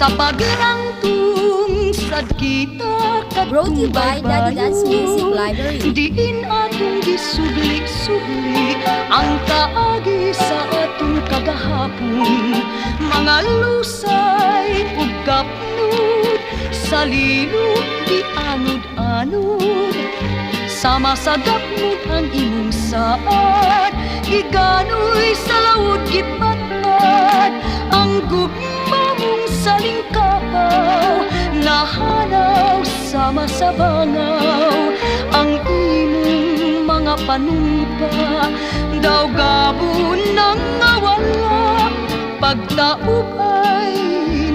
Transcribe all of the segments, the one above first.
Sa paglangtung sad kita Brought to you by Daddy Dad's Music Library. Diin atong gisublik-sublik ang kaagi sa atong kagahapon. Mga lusay ug kapnud sa lilog di anod-anod. Sama sa gapnud ang imong saad, iganoy sa lawod gipatpad ang gugma mong salingkapaw. Nahanaw sama sa bangaw ang imong mga panumpa. Daw gabon nang nawala, pagtaog ay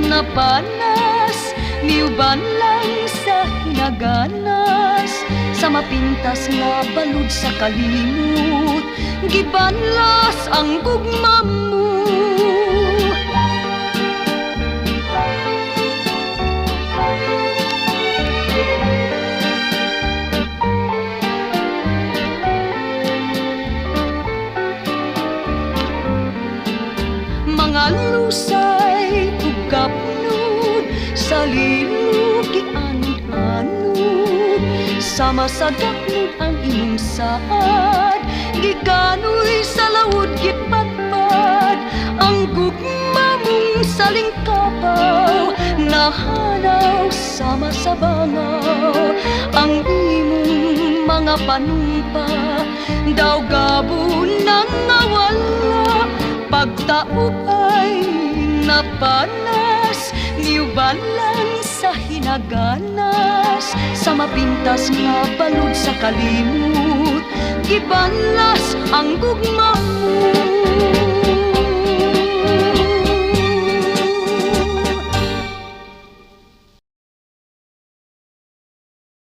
napanas. Niuban lang sa hinaganas, sa mapintas nga balud sa kalimot, gibanlas ang gugma mo. Mga lusay ug kapnud sa lilog gianod-anod. Sama sa gapnud ang imong saad, giganoy sa lawod gipatpad ang gugma mong salingkapaw. Nahanaw sama sa bangaw ang imong mga panumpa. Daw gabon nang nawala, pagtaog ay napanas. Niuban lang sa hinaganas, sa mapintas nga balud sa kalimot, gibanlas ang gugma mo.